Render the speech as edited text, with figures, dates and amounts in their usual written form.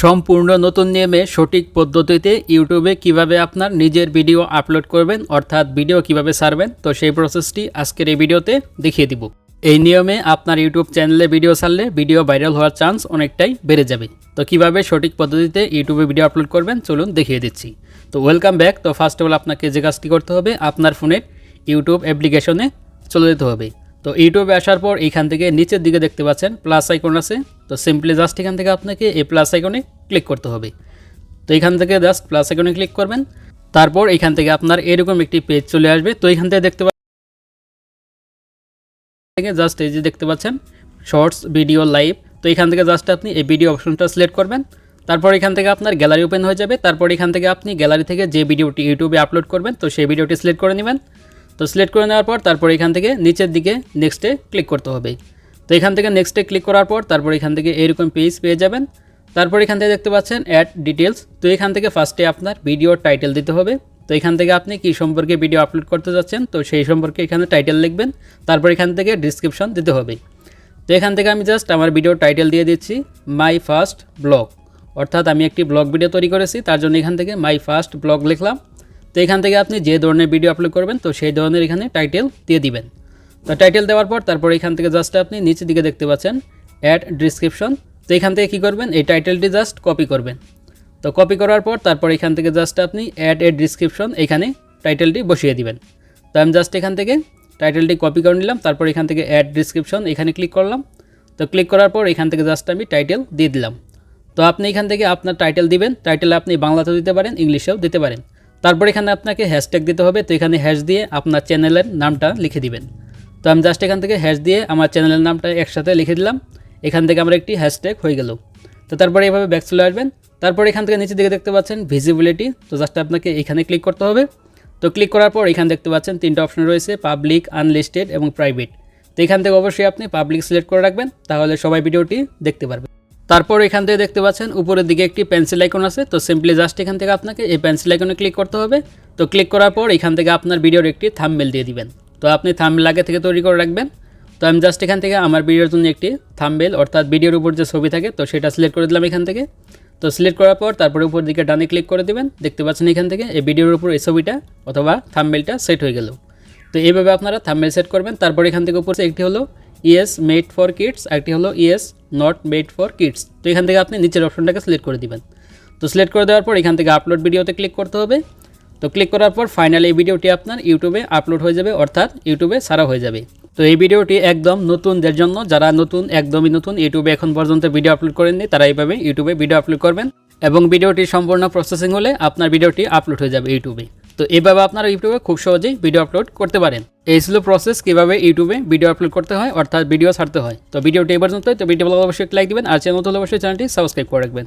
সম্পূর্ণ নতুন নিয়মে সঠিক পদ্ধতিতে ইউটিউবে কিভাবে আপনার নিজের ভিডিও আপলোড করবেন অর্থাৎ ভিডিও কিভাবে ছাড়বেন, তো সেই প্রসেসটি আজকের এই ভিডিওতে দেখিয়ে দিব। এই নিয়মে আপনার ইউটিউব চ্যানেলে ভিডিও ছাড়লে ভিডিও ভাইরাল হওয়ার চান্স অনেকটাই বেড়ে যাবে। তো কিভাবে সঠিক পদ্ধতিতে ইউটিউবে ভিডিও আপলোড করবেন চলুন দেখিয়ে দিচ্ছি। তো ওয়েলকাম ব্যাক। তো ফার্স্ট অফ অল আপনাকে যে কাজটি করতে হবে, আপনার ফোনের ইউটিউব অ্যাপ্লিকেশনে চলে যেতে হবে। তো ইউটিউবে আসার পর এখান থেকে নিচের দিকে দেখতে পাচ্ছেন প্লাস আইকন আছে। তো সিম্পলি জাস্ট এখান থেকে আপনাকে এই প্লাস আইকনে ক্লিক করতে হবে। তো এখান থেকে জাস্ট প্লাস আইকনে ক্লিক করবেন। তারপর এখান থেকে আপনার এরকম একটি পেজ চলে আসবে। তো এখান থেকে দেখতে পাচ্ছেন জাস্ট এই যে দেখতে পাচ্ছেন শর্টস ভিডিও লাইভ। তো এখান থেকে জাস্ট আপনি এই ভিডিও অপশনটা সিলেক্ট করবেন। তারপর এখান থেকে আপনার গ্যালারি ওপেন হয়ে যাবে। তারপর এখান থেকে আপনি গ্যালারি থেকে যে ভিডিওটি ইউটিউবে আপলোড করবেন তো সেই ভিডিওটি সিলেক্ট করে নেবেন। তো সিলেক্ট করে নেওয়ার পর তারপর এখান থেকে নিচের দিকে নেক্সটে ক্লিক করতে হবে। তো এখান থেকে নেক্সটে ক্লিক করার পর তারপর এখান থেকে এরকম পেজ পেয়ে যাবেন। তারপর এখান থেকে দেখতে পাচ্ছেন অ্যাড ডিটেলস। তো এখান থেকে ফার্স্টে আপনার ভিডিওর টাইটেল দিতে হবে। তো এখান থেকে আপনি কী সম্পর্কে ভিডিও আপলোড করতে যাচ্ছেন তো সেই সম্পর্কে এখানে টাইটেল লিখবেন। তারপর এখান থেকে ডিসক্রিপশন দিতে হবে। তো এখান থেকে আমি জাস্ট আমার ভিডিওর টাইটেল দিয়ে দিচ্ছি মাই ফার্স্ট ব্লগ, অর্থাৎ আমি একটি ব্লগ ভিডিও তৈরি করেছি তার জন্য এখান থেকে মাই ফার্স্ট ব্লগ লিখলাম। তো এখান থেকে আপনি যে ধরনের ভিডিও আপলোড করবেন তো সেই ধরনের এখানে টাইটেল দিয়ে দিবেন। তো টাইটেল দেওয়ার পর তারপর এখান থেকে জাস্ট আপনি নিচের দিকে দেখতে পাচ্ছেন অ্যাড ডিসক্রিপশন। তো এখান থেকে কী করবেন, এই টাইটেলটি জাস্ট কপি করবেন। তো কপি করার পর তারপর এখান থেকে জাস্ট আপনি অ্যাড এ ডিসক্রিপশন এখানে টাইটেলটি বসিয়ে দিবেন। তো আমি জাস্ট এখান থেকে টাইটেলটি কপি করে নিলাম। তারপর এখান থেকে অ্যাড ডিসক্রিপশন এখানে ক্লিক করলাম। তো ক্লিক করার পর এখান থেকে জাস্ট আমি টাইটেল দিয়ে দিলাম। তো আপনি এখান থেকে আপনার টাইটেল দিবেন। টাইটেল আপনি বাংলাতেও দিতে পারেন, ইংলিশেও দিতে পারেন। তারপর এখানে আপনাকে হ্যাশট্যাগ দিতে হবে। তো এখানে হ্যাশ দিয়ে আপনার চ্যানেলের নামটা লিখে দিবেন। তো আমি জাস্ট এখান থেকে হ্যাশ দিয়ে আমার চ্যানেলের নামটা একসাথে লিখে দিলাম। এখান থেকে আমার একটি হ্যাশট্যাগ হয়ে গেল। তো তারপরে এইভাবে ব্যাক চলে আসবেন। তারপর এখান থেকে নিচের দিকে দেখতে পাচ্ছেন ভিজিবিলিটি। তো জাস্ট আপনাকে এখানে ক্লিক করতে হবে। তো ক্লিক করার পর এখানে দেখতে পাচ্ছেন তিনটা অপশন রয়েছে, পাবলিক, আনলিস্টেড এবং প্রাইভেট। তো এখান থেকে অবশ্যই আপনি পাবলিক সিলেক্ট করে রাখবেন, তাহলে সবাই ভিডিওটি দেখতে পারবে। তারপর এখান থেকে দেখতে পাচ্ছেন উপরের দিকে একটি পেন্সিল আইকন আছে। তো সিম্পলি জাস্ট এখান থেকে আপনাকে এই পেন্সিল আইকনে ক্লিক করতে হবে। তো ক্লিক করার পর এখান থেকে আপনার ভিডিওর একটি থাম্বনেল দিয়ে দিবেন। তো আপনি থাম্বনেল আগে থেকে তৈরি করে রাখবেন। তো আমি জাস্ট এখান থেকে আমার ভিডিওর জন্য একটি থাম্বনেল অর্থাৎ ভিডিওর উপর যে ছবি থাকে তো সেটা সিলেক্ট করে দিলাম এখান থেকে। তো সিলেক্ট করার পর তারপরে উপর দিকে ডানে ক্লিক করে দিবেন। দেখতে পাচ্ছেন এখান থেকে এই ভিডিওর উপর এই ছবিটা অথবা থাম্বনেলটা সেট হয়ে গেল। তো এইভাবে আপনারা থাম্বনেল সেট করবেন। তারপর এখান থেকে উপরে একটি হলো ইয়েস মেড ফর কিডস, একটি হলো yes not made for kids. তো এখান থেকে আপনি নিচের অপশনটাকে সিলেক্ট করে দিবেন। তো সিলেক্ট করে দেওয়ার পর এখান থেকে আপলোড ভিডিওতে ক্লিক করতে হবে। তো ক্লিক করার পর ফাইনালি এই ভিডিওটি আপনার ইউটিউবে আপলোড হয়ে যাবে, অর্থাৎ ইউটিউবে ছাড়া হয়ে যাবে। তো এই ভিডিওটি একদম নতুনদের জন্য, যারা নতুন একদমই নতুন ইউটিউবে এখন পর্যন্ত ভিডিও আপলোড করেননি তারা এইভাবে ইউটিউবে ভিডিও আপলোড করবেন এবং ভিডিওটি সম্পূর্ণ প্রসেসিং হলে আপনার ভিডিওটি আপলোড হয়ে যাবে ইউটিউবে। তো এইভাবে আপনারা ইউটিউবে খুব সহজেই ভিডিও আপলোড করতে পারেন। এই ছিল প্রসেস কীভাবে ইউটিউবে ভিডিও আপলোড করতে হয় অর্থাৎ ভিডিও ছাড়তে হয়। তো ভিডিওটি এই পর্যন্তই। তো ভিডিও ভালো অবশ্যই লাইক দিবেন, আর চ্যানেল নতুন অবশ্যই চ্যানেলটি সাবস্ক্রাইব করে রাখবেন।